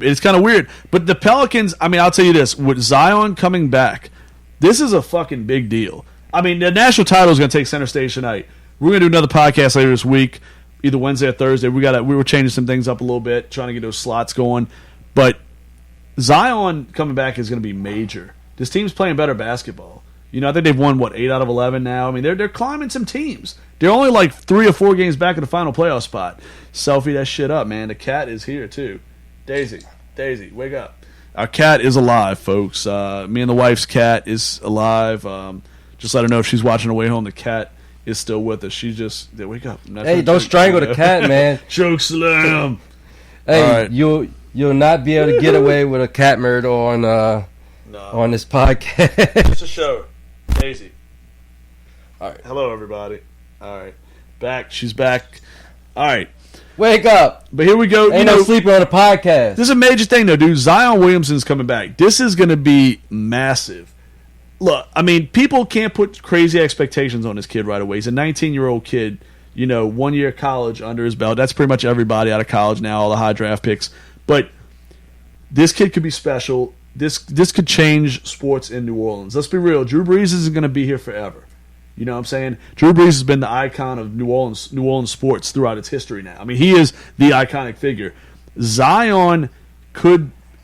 It's kind of weird. But the Pelicans, I mean, I'll tell you this. With Zion coming back, this is a fucking big deal. I mean, the national title is going to take center stage tonight. We're going to do another podcast later this week, either Wednesday or Thursday. We were changing some things up a little bit, trying to get those slots going. But Zion coming back is going to be major. This team's playing better basketball. You know, I think they've won, 8 out of 11 now. I mean, they're climbing some teams. They're only like 3 or 4 games back in the final playoff spot. Selfie that shit up, man. The cat is here, too. Daisy, wake up. Our cat is alive, folks. Me and the wife's cat is alive. Just let her know if she's watching the way home. The cat is still with us. She's just, wake up. Hey, don't strangle the cat, man. Choke slam. Hey, right. You'll not be able to get away with a cat murder on this podcast. Just a show. Daisy. All right. Hello, everybody. All right. Back. She's back. All right. Wake up. But here we go. Ain't no sleeping on the podcast. This is a major thing, though, dude. Zion Williamson's coming back. This is going to be massive. Look, I mean, people can't put crazy expectations on this kid right away. He's a 19-year-old kid, 1 year of college under his belt. That's pretty much everybody out of college now, all the high draft picks. But this kid could be special. This could change sports in New Orleans. Let's be real. Drew Brees isn't going to be here forever. You know what I'm saying? Drew Brees has been the icon of New Orleans sports throughout its history now. I mean, he is the iconic figure. Zion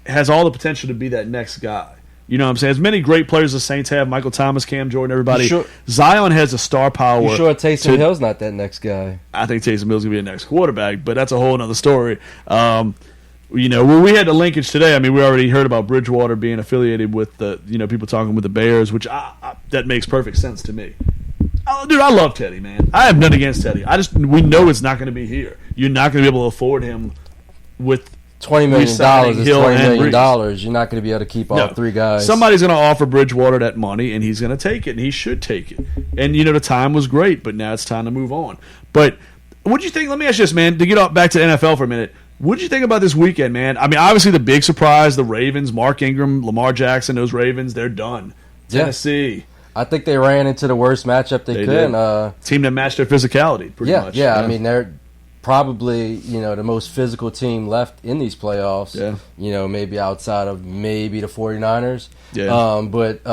has all the potential to be that next guy. You know what I'm saying? As many great players as the Saints have, Michael Thomas, Cam Jordan, everybody. Sure, Zion has the star power. You sure Taysom Hill's not that next guy? I think Taysom Hill's going to be the next quarterback, but that's a whole other story. We had the linkage today. I mean, we already heard about Bridgewater being affiliated with people talking with the Bears, which that makes perfect sense to me. Oh, dude, I love Teddy, man. I have nothing against Teddy. We know it's not going to be here. You're not going to be able to afford him with $20 million is $20 million. You're not going to be able to keep all 3 guys. Somebody's going to offer Bridgewater that money, and he's going to take it, and he should take it. And, the time was great, but now it's time to move on. But what do you think? Let me ask you this, man, to get back to the NFL for a minute. What did you think about this weekend, man? I mean, obviously the big surprise, the Ravens, Mark Ingram, Lamar Jackson, those Ravens, they're done. Tennessee. I think they ran into the worst matchup they could. Team that matched their physicality, pretty much. Yeah, I mean, they're probably, the most physical team left in these playoffs. Yeah. Maybe outside of maybe the 49ers. Yeah. But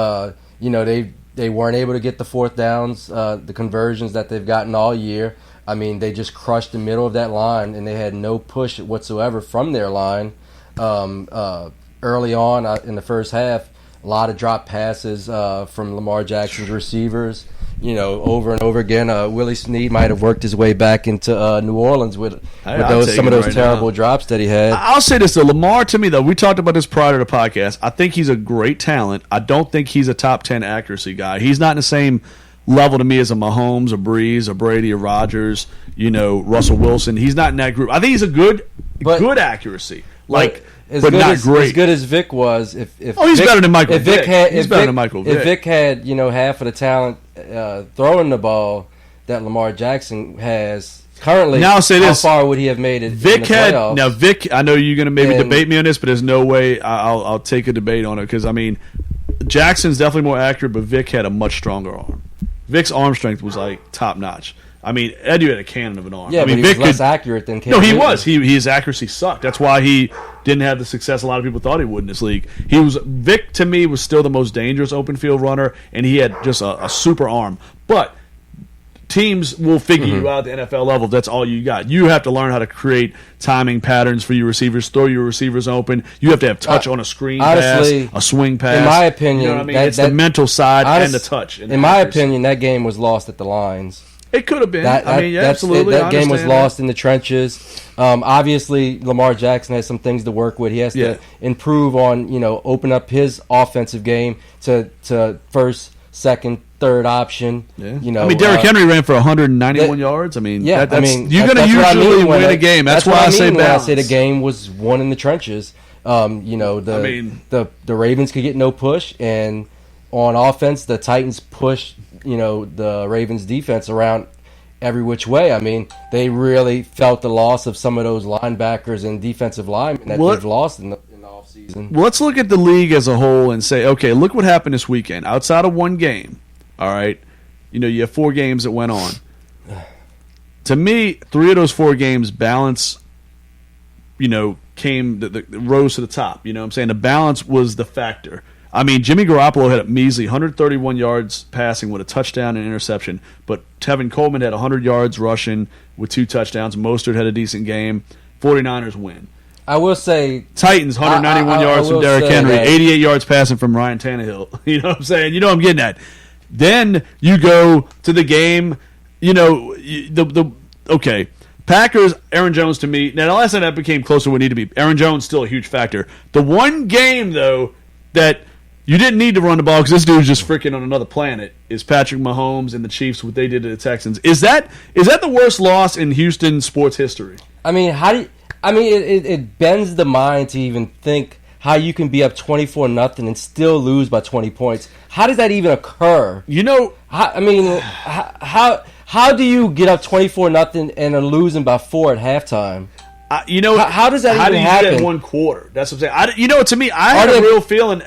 they weren't able to get the fourth downs, the conversions that they've gotten all year. I mean, they just crushed the middle of that line, and they had no push whatsoever from their line. Early on in the first half, a lot of drop passes from Lamar Jackson's receivers. Over and over again. Willie Snead might have worked his way back into New Orleans with some of those terrible drops that he had. I'll say this, though. Lamar, to me, though, we talked about this prior to the podcast. I think he's a great talent. I don't think he's a top 10 accuracy guy. He's not in the same level to me as a Mahomes, a Breeze, a Brady, a Rodgers, Russell Wilson. He's not in that group. I think he's a good accuracy. But not great. As good as Vic was, he's better than Michael Vick. He's better than Michael Vick. If Vic had, half of the talent throwing the ball that Lamar Jackson has currently, now I'll say this, how far would he have made it? Vic in the playoffs? Now Vic, I know you're going to maybe debate me on this, but there's no way I'll take a debate on it because I mean, Jackson's definitely more accurate, but Vic had a much stronger arm. Vic's arm strength was like top notch. I mean, Eddie had a cannon of an arm. Yeah, I mean, but he was less accurate than Cam No, he Newton. was. His accuracy sucked. That's why he didn't have the success a lot of people thought he would in this league. Vic, to me, was still the most dangerous open field runner, and he had just a super arm. But teams will figure you out at the NFL level. That's all you got. You have to learn how to create timing patterns for your receivers, throw your receivers open. You have to have touch on a screen honestly, pass, a swing pass. In my opinion, you know what I mean? It's the mental side and the touch. In my opinion, that game was lost at the lines. It could have been. Absolutely. That game was lost in the trenches. Obviously, Lamar Jackson has some things to work with. He has to improve on, open up his offensive game to first, second, third option. Yeah. I mean, Derrick Henry ran for 191 yards. I mean, you're going to usually win a game. That's why I say balance. I say the game was won in the trenches. The Ravens could get no push, and on offense, the Titans pushed the Ravens defense around every which way. I mean, they really felt the loss of some of those linebackers and defensive linemen that they've lost in the offseason. Well, let's look at the league as a whole and say, okay, look what happened this weekend. Outside of one game, all right, you have 4 games that went on. To me, 3 of those 4 games balance, came that rose to the top. You know what I'm saying? The balance was the factor. I mean, Jimmy Garoppolo had a measly 131 yards passing with a touchdown and interception, but Tevin Coleman had 100 yards rushing with 2 touchdowns. Mostert had a decent game. 49ers win. I will say Titans 191 yards from Derrick Henry, 88 yards passing from Ryan Tannehill. You know what I'm saying? You know what I'm getting at. Then you go to the game. You know okay. Packers, Aaron Jones to me. Now the last time that became closer than we need to be. Aaron Jones still a huge factor. The one game though that you didn't need to run the ball because this dude's just freaking on another planet is Patrick Mahomes and the Chiefs, what they did to the Texans. Is that the worst loss in Houston sports history? I mean, it bends the mind to even think how you can be up 24-0 and still lose by 20 points. How does that even occur? You know, how do you get up 24-0 and are losing by 4 at halftime? You know, how does that even happen? How do you do that in one quarter? That's what I'm saying. To me, I had a real feeling.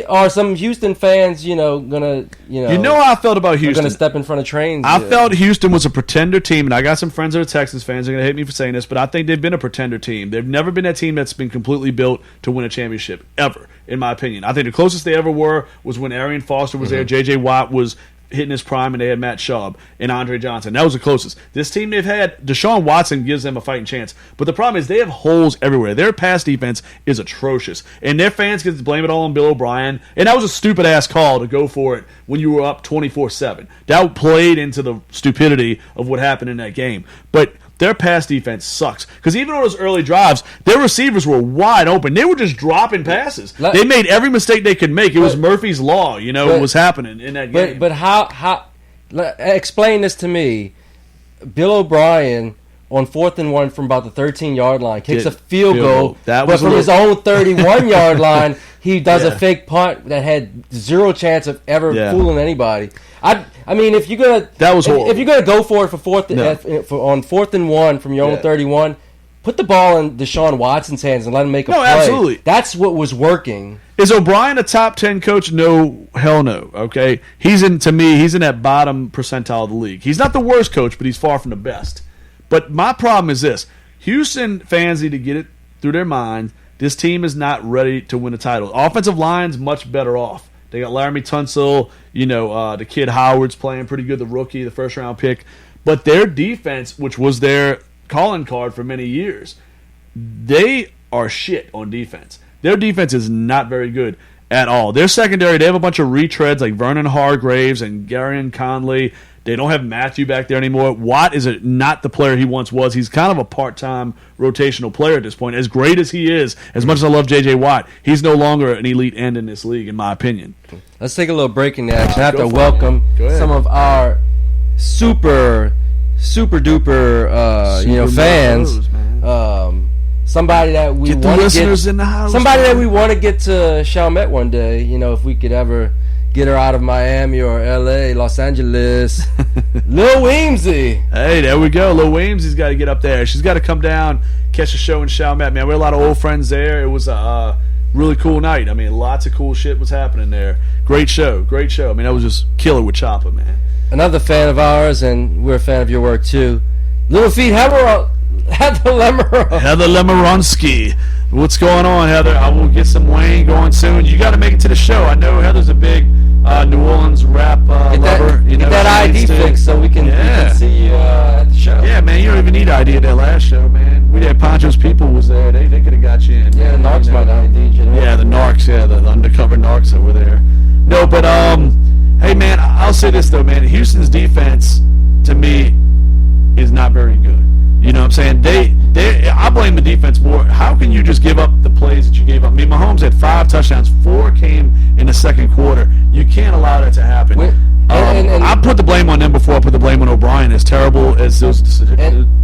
Are some Houston fans, gonna, You know how I felt about Houston. Going to step in front of trains. I felt Houston was a pretender team, and I got some friends that are Texans fans. They're going to hate me for saying this, but I think they've been a pretender team. They've never been a team that's been completely built to win a championship, ever, in my opinion. I think the closest they ever were was when Arian Foster was there, J.J. Watt was hitting his prime, and they had Matt Schaub and Andre Johnson. That was the closest. This team they've had, Deshaun Watson gives them a fighting chance. But the problem is they have holes everywhere. Their pass defense is atrocious. And their fans get to blame it all on Bill O'Brien. And that was a stupid-ass call to go for it when you were up 24-7. That played into the stupidity of what happened in that game. But their pass defense sucks. Because even on those early drives, their receivers were wide open. They were just dropping passes. They made every mistake they could make. It was Murphy's Law, what was happening in that game. But how explain this to me. Bill O'Brien on 4th and 1 from about the 13-yard line kicks a field goal. But from his own 31-yard line, he does a fake punt that had zero chance of ever fooling anybody. I mean, if you're gonna go for it for on 4th and 1 from your own 31, put the ball in Deshaun Watson's hands and let him make a play. Absolutely. That's what was working. Is O'Brien a top 10 coach? No, hell no. Okay, he's in that bottom percentile of the league. He's not the worst coach, but he's far from the best. But my problem is this: Houston fans need to get it through their mind. This team is not ready to win a title. Offensive line's much better off. They got Laramie Tunsil, the kid Howard's playing pretty good, the rookie, the first-round pick. But their defense, which was their calling card for many years, they are shit on defense. Their defense is not very good at all. Their secondary, they have a bunch of retreads like Vernon Hargraves and Garyon Conley. They don't have Matthew back there anymore. Watt is not the player he once was. He's kind of a part-time rotational player at this point. As great as he is, as much as I love J.J. Watt, he's no longer an elite end in this league, in my opinion. Let's take a little break in the action. I have to welcome some of our super duper fans. Somebody that we want to get in the house. Somebody that we want to get to Chalmette one day. If we could ever get her out of Miami or L.A., Los Angeles. Lil Weemsy. Hey, there we go. Lil Weemsy's got to get up there. She's got to come down, catch a show in Chalmette. Man, we had a lot of old friends there. It was a really cool night. I mean, lots of cool shit was happening there. Great show. I mean, that was just killer with Chopper, man. Another fan of ours, and we're a fan of your work, too. Little Feet Heather Lemeronsky. What's going on, Heather? I will get some Wayne going soon. You got to make it to the show. I know Heather's a big New Orleans rap lover. Get that ID fixed so we can see you at the show. Yeah, man, you don't even need ID at that last show, man. We had Poncho's people was there. They could have got you in. Yeah, the Narcs might ID you. Yeah, the Narcs. Yeah, the undercover Narcs over there. No, but hey, man, I'll say this though, man. Houston's defense, to me, is not very good. You know what I'm saying? I blame the defense more. How can you just give up the plays that you gave up? I mean, Mahomes had 5 touchdowns. 4 came in the second quarter. You can't allow that to happen. I put the blame on them before I put the blame on O'Brien. As terrible as those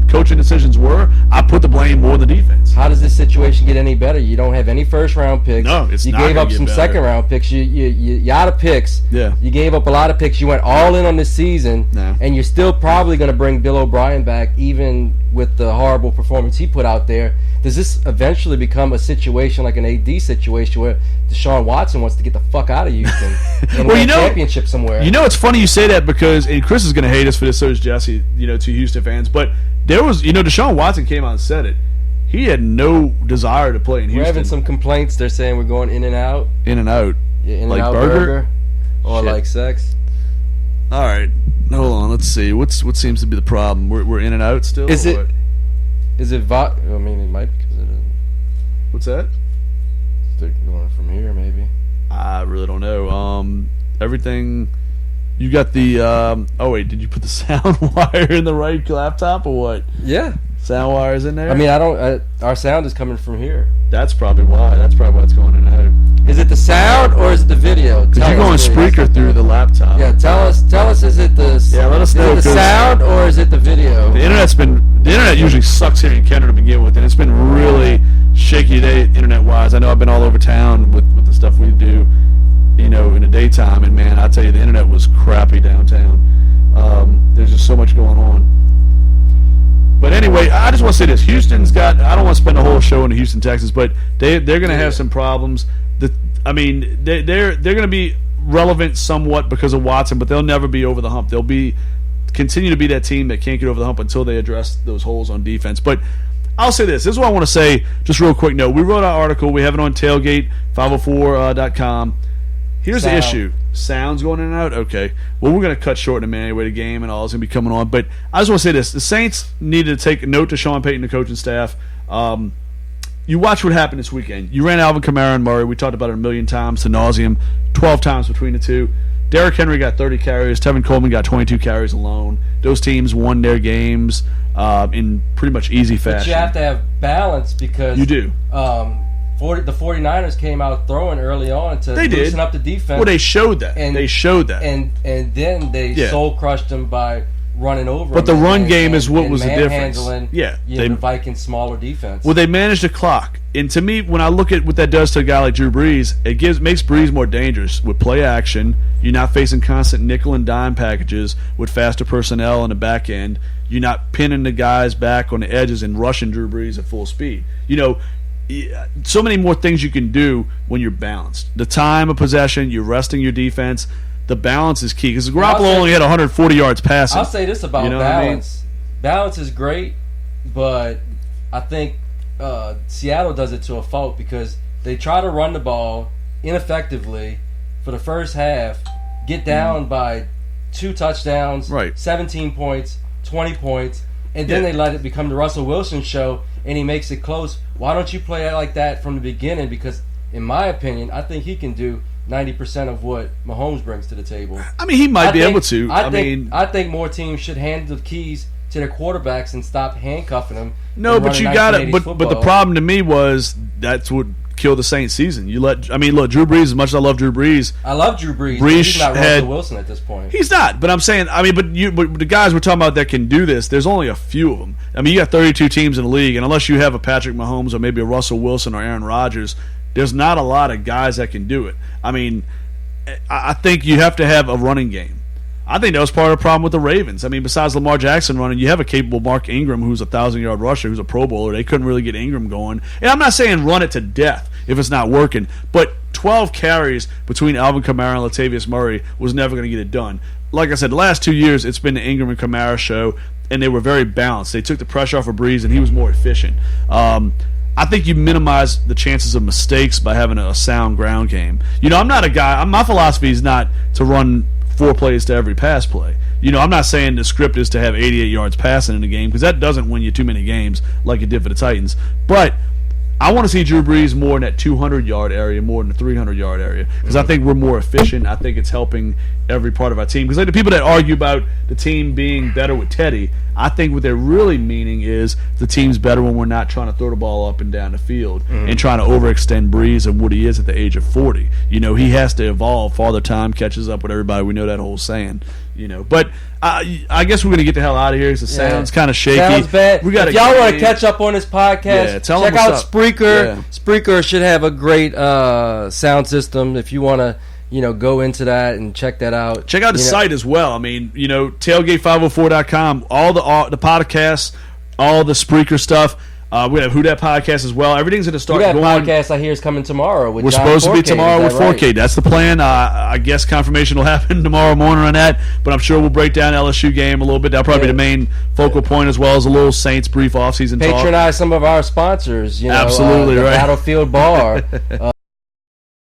coaching decisions were, I put the blame more on the defense. How does this situation get any better? You don't have any first-round picks. No, it's you not gave up some second-round picks. You out of picks. Yeah. You gave up a lot of picks. You went all in on this season, and you're still probably going to bring Bill O'Brien back, even with the horrible performance he put out there. Does this eventually become a situation like an AD situation where Deshaun Watson wants to get the fuck out of Houston and win a championship somewhere? It's funny you say that because, and Chris is going to hate us for this, so is Jesse, to Houston fans, but there was, Deshaun Watson came out and said it. he had no desire to play in Houston. We're having some complaints. They're saying we're going in and out. In and out. Yeah, in Like and out burger? or Shit. like sex. All right, hold on. Let's see. What seems to be the problem? We're in and out still. Is or it? what? Is it? I mean, it might be because What's that? they're going from here, maybe. I really don't know. Everything. You got the. Oh wait, did you put the sound wire in the right laptop or what? Yeah. Sound wires in there. I mean, our sound is coming from here. that's probably why. That's probably why it's going in and out. Is it the sound or is it the video? Because you're going Spreaker through the laptop. Yeah, tell us. Is it the? Yeah, let us know, Is it the 'cause sound or is it the video? The internet usually sucks here in Canada to begin with, and it's been really shaky today internet-wise. I know I've been all over town with the stuff we do, in the daytime, and man, I tell you, the internet was crappy downtown. There's just so much going on. But anyway, I just want to say this: Houston's got. I don't want to spend the whole show in Houston, Texas, but they're going to have some problems. They're going to be relevant somewhat because of Watson, but they'll never be over the hump. They'll continue to be that team that can't get over the hump until they address those holes on defense. But I'll say this. This is what I want to say, just real quick note. We wrote our article. We have it on tailgate504.com. Here's the issue. Sound's going in and out? Okay. Well, we're going to cut short in a minute anyway. The game and all is going to be coming on. But I just want to say this. The Saints needed to take a note to Sean Payton, the coaching staff. You watch what happened this weekend. You ran Alvin Kamara and Murray. We talked about it a million times to nauseum, 12 times between the two. Derrick Henry got 30 carries. Tevin Coleman got 22 carries alone. Those teams won their games in pretty much easy fashion. But you have to have balance because you do. The 49ers came out throwing early on to loosen up the defense. Well, they showed that. And then they soul crushed them by running over. But them the run game is what was the difference. Yeah, the Vikings' smaller defense. Well, they managed the clock, and to me, when I look at what that does to a guy like Drew Brees, makes Brees more dangerous with play action. You're not facing constant nickel and dime packages with faster personnel in the back end. You're not pinning the guys back on the edges and rushing Drew Brees at full speed. So many more things you can do when you're balanced. The time of possession, you're resting your defense. The balance is key because Garoppolo only had 140 yards passing. I'll say this about balance. Balance is great, but I think Seattle does it to a fault because they try to run the ball ineffectively for the first half, get down by 2 touchdowns, 17 points, 20 points, and then they let it become the Russell Wilson show, and he makes it close. Why don't you play it like that from the beginning? Because, in my opinion, I think he can do 90% of what Mahomes brings to the table. I mean, he might be able to. I think more teams should hand the keys to their quarterbacks and stop handcuffing them. No, but you got it. But the problem to me was that's what killed the Saints season. Look, Drew Brees, as much as I love Drew Brees. I love Drew Brees. But he's not Russell Wilson at this point. He's not. But I'm saying, but the guys we're talking about that can do this, there's only a few of them. I mean, you got 32 teams in the league, and unless you have a Patrick Mahomes or maybe a Russell Wilson or Aaron Rodgers, there's not a lot of guys that can do it. I mean, I think you have to have a running game. I think that was part of the problem with the Ravens. I mean, besides Lamar Jackson running, you have a capable Mark Ingram who's a 1,000-yard rusher, who's a Pro Bowler. They couldn't really get Ingram going. And I'm not saying run it to death if it's not working, but 12 carries between Alvin Kamara and Latavius Murray was never going to get it done. Like I said, the last 2 years, it's been the Ingram and Kamara show, and they were very balanced. They took the pressure off of Brees, and he was more efficient. I think you minimize the chances of mistakes by having a sound ground game. I'm not a guy. My philosophy is not to run 4 plays to every pass play. I'm not saying the script is to have 88 yards passing in a game because that doesn't win you too many games like it did for the Titans. But I want to see Drew Brees more in that 200-yard area more than the 300-yard area because I think we're more efficient. I think it's helping every part of our team. Because like the people that argue about the team being better with Teddy, I think what they're really meaning is the team's better when we're not trying to throw the ball up and down the field and trying to overextend Brees and what he is at the age of 40. He has to evolve. Father Time catches up with everybody. We know that whole saying. But I guess we're going to get the hell out of here because the sound's kind of shaky. Sounds bad. If y'all want to catch up on this podcast, check out Spreaker. Yeah. Spreaker should have a great sound system if you want to go into that and check that out. Check out the site as well. I mean, tailgate504.com, all the podcasts, all the Spreaker stuff. We have Who Dat podcast as well. Everything's going to start That going. podcast I hear is coming tomorrow. With We're John supposed to be Forcade, tomorrow with is that right? 4K. That's the plan. I guess confirmation will happen tomorrow morning on that. But I'm sure we'll break down LSU game a little bit. That'll probably be the main focal point, as well as a little Saints brief offseason talk. Patronize some of our sponsors. You know, Absolutely the right. Battlefield Bar.